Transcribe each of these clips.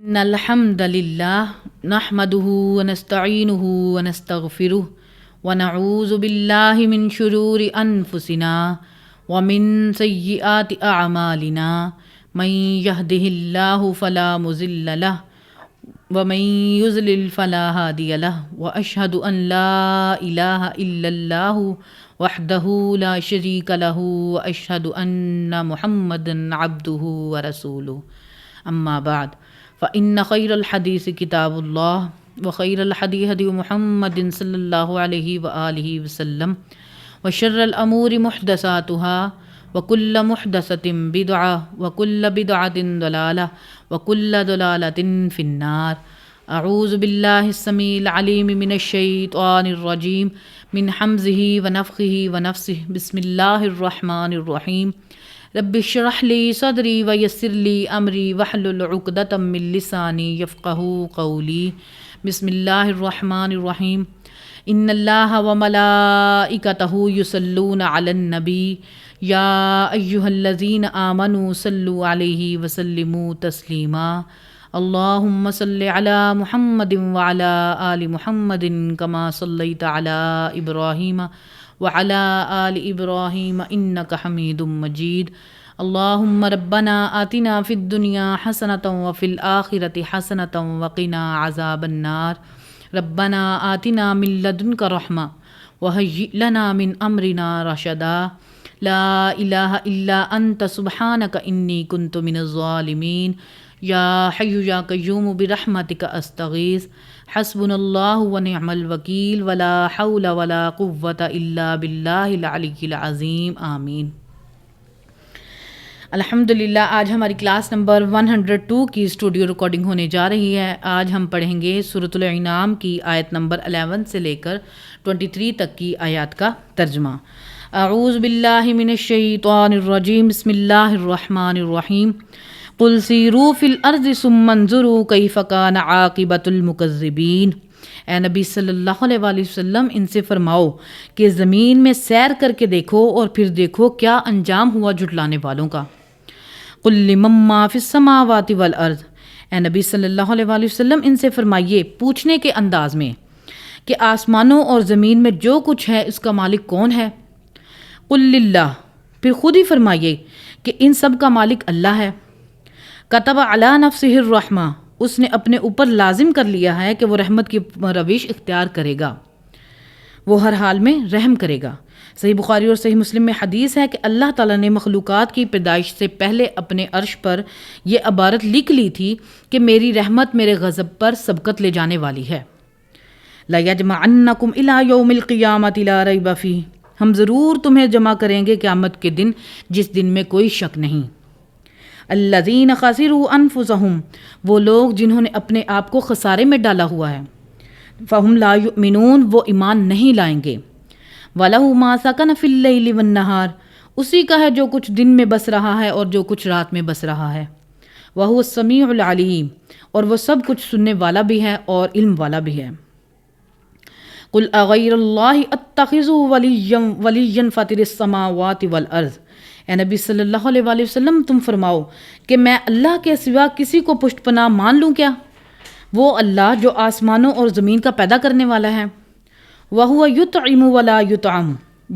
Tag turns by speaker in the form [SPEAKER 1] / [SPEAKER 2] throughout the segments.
[SPEAKER 1] إن الحمد لله نحمده ونستعينه ونستغفره ونعوذ بالله من شرور أنفسنا ومن سيئات أعمالنا من يهده الله فلا مضل له ومن يضلل فلا هادي له وأشهد أن لا إله إلا الله وحده لا شريك له وأشهد أن محمدا عبده ورسوله أما بعد فإن خير الحديث كتاب الله وخير الهدي هدي محمد صلى الله عليه وآله وسلم وشر الأمور محدثاتها وكل محدثة بدعة وكل بدعة ضلالة وكل ضلالة في النار. أعوذ بالله السميع العليم من الشيطان الرجيم من حمزه ونفخه ونفسه. بسم الله الرحمن الرحيم. رب اشرح لي صدري ويسر لي أمري واحلل عقدة من لساني يفقهوا قولي. بسم الله الرحمن الرحيم. إن الله وملائكته يصلون على النبي يا أيها الذين آمنوا صلوا عليه وسلموا تسليما. اللهم صل على محمد وعلى آل محمد كما صليت على إبراهيم وعلى آل إبراهيم إنك حميد مجيد. اللهم ربنا آتنا في الدنيا حسنة وفي الآخرة حسنة وقنا عذاب النار. ربنا آتنا من لدنك رحمة وهيئ لنا من أمرنا رشدا. لا إله إلا أنت سبحانك إني كنت من الظالمين. یا حی یا قیوم برحمتک استغیث. حسبنا اللہ ونعم الوکیل ولا حول ولا قوة الا باللہ العلی العظیم. آمین. الحمدللہ آج ہماری کلاس نمبر 102 کی اسٹوڈیو ریکارڈنگ ہونے جا رہی ہے. آج ہم پڑھیں گے سورۃ الانعام کی آیت نمبر 11 سے لے کر 23 تک کی آیات کا ترجمہ. اعوذ باللہ من الشیطان الرجیم. بسم اللہ الرحمن الرحیم. قل سیروا فی الارض ثم انظروا کیف کان عاقبۃ المکذبین. اے نبی صلی اللہ علیہ وآلہ وسلم ان سے فرماؤ کہ زمین میں سیر کر کے دیکھو اور پھر دیکھو کیا انجام ہوا جھٹلانے والوں کا. قل لمن ما فی السماوات والارض. اے نبی صلی اللہ علیہ وآلہ وسلم ان سے فرمائیے پوچھنے کے انداز میں کہ آسمانوں اور زمین میں جو کچھ ہے اس کا مالک کون ہے. قل للہ. پھر خود ہی فرمائیے کہ ان سب کا مالک اللہ ہے. کتب علی نفسہ الرحمہ. اس نے اپنے اوپر لازم کر لیا ہے کہ وہ رحمت کی روش اختیار کرے گا، وہ ہر حال میں رحم کرے گا. صحیح بخاری اور صحیح مسلم میں حدیث ہے کہ اللہ تعالیٰ نے مخلوقات کی پیدائش سے پہلے اپنے عرش پر یہ عبارت لکھ لی تھی کہ میری رحمت میرے غضب پر سبقت لے جانے والی ہے. لَيَجْمَعَنَّكُمْ إِلَىٰ يَوْمِ الْقِيَامَةِ لَا رَيْبَ فِيهِ. ہم ضرور تمہیں جمع کریں گے قیامت کے دن جس دن میں کوئی شک نہیں. الذین خسروا انفسہم. وہ لوگ جنہوں نے اپنے آپ کو خسارے میں ڈالا ہوا ہے. فہم لا یؤمنون. وہ ایمان نہیں لائیں گے. وَلَهُ مَا سَكَنَ فِي اللَّيْلِ وَالنَّهَارِ. اسی کا ہے جو کچھ دن میں بس رہا ہے اور جو کچھ رات میں بس رہا ہے. وَهُوَ السَّمِيعُ الْعَلِيمُ. اور وہ سب کچھ سننے والا بھی ہے اور علم والا بھی ہے. قُلْ أَغَيْرَ اللَّهِ أَتَّخِذُ وَلِيًّا فَاطِرِ السَّمَاوَاتِ وَالْأَرْضِ. اے نبی صلی اللہ علیہ وآلہ وسلم تم فرماؤ کہ میں اللہ کے سوا کسی کو پشت پناہ مان لوں کیا؟ وہ اللہ جو آسمانوں اور زمین کا پیدا کرنے والا ہے. وَهُوَ يُطْعِمُ وَلَا يُطْعَمُ.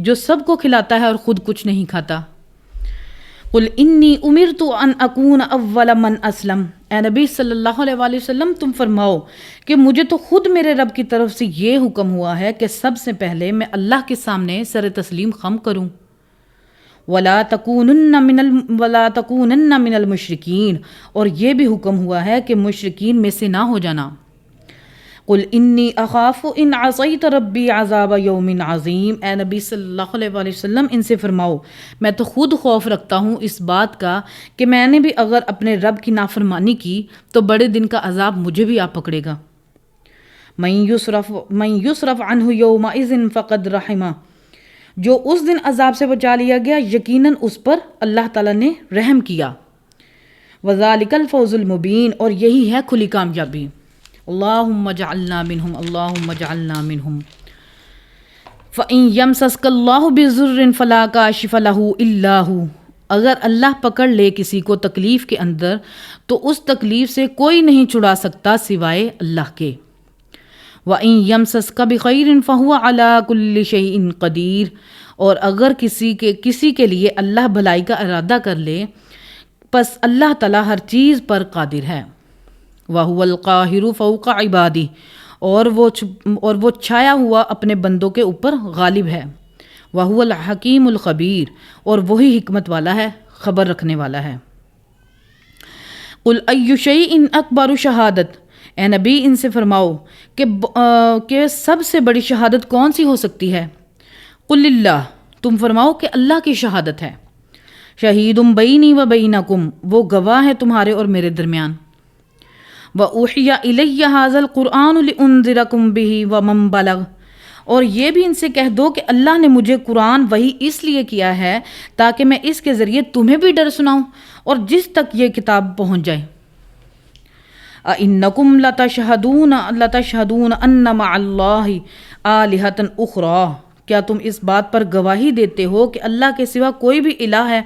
[SPEAKER 1] جو سب کو کھلاتا ہے اور خود کچھ نہیں کھاتا. قُلْ إِنِّي أُمِرْتُ أَنْ أَكُونَ أَوَّلَ مَنْ أَسْلَمَ. اے نبی صلی اللہ علیہ وآلہ وسلم تم فرماؤ کہ مجھے تو خود میرے رب کی طرف سے یہ حکم ہوا ہے کہ سب سے پہلے میں اللہ کے سامنے سر تسلیم خم کروں. وَلَا تَكُونَنَّ مِنَ الْمُشْرِكِينَ. اور یہ بھی حکم ہوا ہے کہ مشرکین میں سے نہ ہو جانا. قُلْ إِنِّي أَخَافُ إِنْ عَصَيْتَ رَبِّي عَذَابَ يَوْمٍ عَظِيمٍ. اے نبی صلی اللہ علیہ وآلہ وسلم ان سے فرماؤ میں تو خود خوف رکھتا ہوں اس بات کا کہ میں نے بھی اگر اپنے رب کی نافرمانی کی تو بڑے دن کا عذاب مجھے بھی آ پکڑے گا. مَن يُصْرَفْ عَنْهُ يَوْمَئِذٍ فَقَدْ رَحِمَهُ. جو اس دن عذاب سے بچا لیا گیا یقیناً اس پر اللہ تعالیٰ نے رحم کیا. وَذَلِكَ الْفَوْزُ الْمُبِينُ. اور یہی ہے کھلی کامیابی. اللہم اجعلنا منہم اللہم اجعلنا منہم. فَإِن يَمْسَسْكَ اللَّهُ بِضُرٍّ فَلَا كَاشِفَ لَهُ إِلَّا هُوَ اگر اللہ پکڑ لے کسی کو تکلیف کے اندر تو اس تکلیف سے کوئی نہیں چھڑا سکتا سوائے اللہ کے۔ وَإِن يَمْسَسْكَ بِخَيْرٍ فَهُوَ عَلَى كُلِّ شَيْءٍ قَدِيرٌ، اور اگر کسی کے لیے اللہ بھلائی کا ارادہ کر لے پس اللہ تعالیٰ ہر چیز پر قادر ہے۔ وَهُوَ الْقَاهِرُ فَوْقَ عِبَادِهِ، اور وہ چھایا ہوا اپنے بندوں کے اوپر غالب ہے۔ وَهُوَ الْحَكِيمُ الْخَبِيرُ، اور وہی حکمت والا ہے، خبر رکھنے والا ہے۔ قُلْ أَيُّ شَيْءٍ أَكْبَرُ شَهَادَةً، اے نبی ان سے فرماؤ کہ سب سے بڑی شہادت کون سی ہو سکتی ہے؟ قُلِ اللَّهُ، تم فرماؤ کہ اللہ کی شہادت ہے۔ شہید بینی و بینکم، وہ گواہ ہے تمہارے اور میرے درمیان۔ وَأُوحِیَ إِلَيَّ هَذَا الْقُرْآنُ لِأُنذِرَكُم بِهِ وَمَن بَلَغَ، اور یہ بھی ان سے کہہ دو کہ اللہ نے مجھے قرآن وحی اس لیے کیا ہے تاکہ میں اس کے ذریعے تمہیں بھی ڈر سناؤں اور جس تک یہ کتاب پہنچ جائے۔ أَإِنَّكُمْ لَتَشْهَدُونَ أَنَّ مَعَ اللَّهِ آلِهَةً أُخْرَىٰ، کیا تم اس بات پر گواہی دیتے ہو کہ اللہ کے سوا کوئی بھی الہ ہے،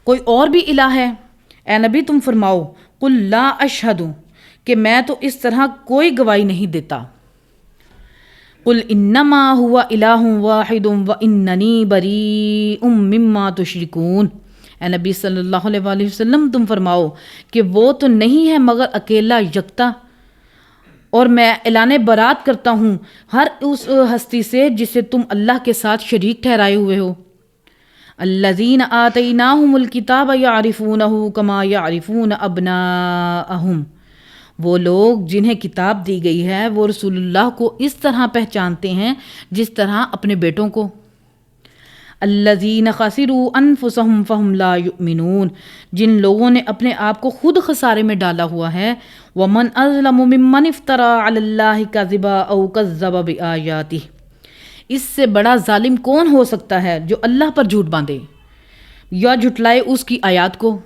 [SPEAKER 1] کوئی اور بھی الہ ہے؟ اے نبی تم فرماؤ قُلْ لَا أَشْهَدُ، کہ میں تو اس طرح کوئی گواہی نہیں دیتا۔ قُلْ إِنَّمَا هُوَ إِلَٰهٌ وَاحِدٌ وَإِنَّنِي بَرِيءٌ مِّمَّا تُشْرِكُونَ، اے نبی صلی اللہ علیہ وآلہ وسلم تم فرماؤ کہ وہ تو نہیں ہے مگر اکیلا یکتا، اور میں اعلان برات کرتا ہوں ہر اس ہستی سے جسے تم اللہ کے ساتھ شریک ٹھہرائے ہوئے ہو۔ الذین آتیناہم الکتاب یعرفونہ کما یعرفون ابناءہم، وہ لوگ جنہیں کتاب دی گئی ہے وہ رسول اللہ کو اس طرح پہچانتے ہیں جس طرح اپنے بیٹوں کو۔ الذین خسروا انفسہم فہم لا یؤمنون، جن لوگوں نے اپنے آپ کو خود خسارے میں ڈالا ہوا ہے۔ ومن اظلم ممن افترى علی اللہ کذبا او کذب بآیاتہ، اس سے بڑا ظالم کون ہو سکتا ہے جو اللہ پر جھوٹ باندھے یا جھٹلائے اس کی آیات کو۔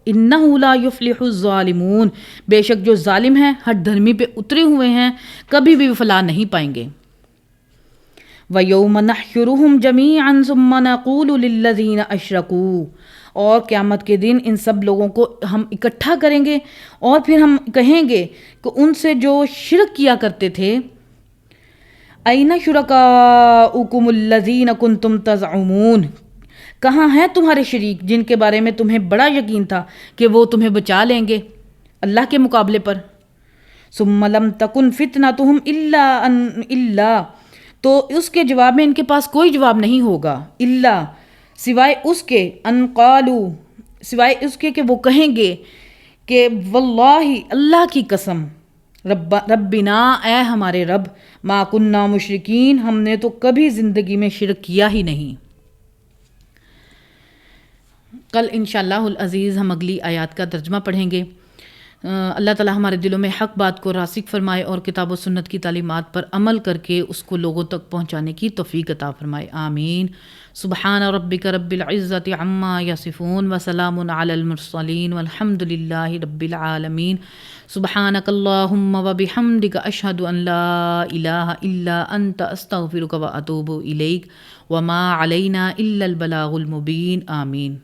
[SPEAKER 1] انہ لا یفلح الظالمون، بے شک جو ظالم ہیں ہٹ دھرمی پہ اترے ہوئے ہیں کبھی بھی فلاح نہیں پائیں گے۔ وَيَوْمَ نَحْشُرُهُمْ جَمِيعًا ثُمَّ نَقُولُ لِلَّذِينَ أَشْرَكُوا، اور قیامت کے دن ان سب لوگوں کو ہم اکٹھا کریں گے اور پھر ہم کہیں گے کہ ان سے جو شرک کیا کرتے تھے، أَيْنَ شُرَكَاؤُكُمُ الَّذِينَ كُنْتُمْ تَزْعُمُونَ، کہاں ہیں تمہارے شریک جن کے بارے میں تمہیں بڑا یقین تھا کہ وہ تمہیں بچا لیں گے اللہ کے مقابلے پر۔ ثُمَّ لَمْ تَكُنْ فِتْنَتُهُمْ إِلَّا، تو اس کے جواب میں ان کے پاس کوئی جواب نہیں ہوگا، اللہ سوائے اس کے، ان قالوا سوائے اس کے کہ وہ کہیں گے کہ واللہ اللہ کی قسم، ربنا اے ہمارے رب، ما کننا مشرکین، ہم نے تو کبھی زندگی میں شرک کیا ہی نہیں۔ کل انشاءاللہ العزیز ہم اگلی آیات کا ترجمہ پڑھیں گے۔ اللہ تعالی ہمارے دلوں میں حق بات کو راسخ فرمائے اور کتاب و سنت کی تعلیمات پر عمل کر کے اس کو لوگوں تک پہنچانے کی توفیق عطا فرمائے، آمین۔ سبحان ربک رب العزت عما یصفون وسلام علی المرسلین والحمد للہ رب العالمین۔ سبحانک اللہم وبحمدک اشہد ان لا الہ الا انت استغفرک واتوب الیک وما علینا الا البلاغ المبین، آمین۔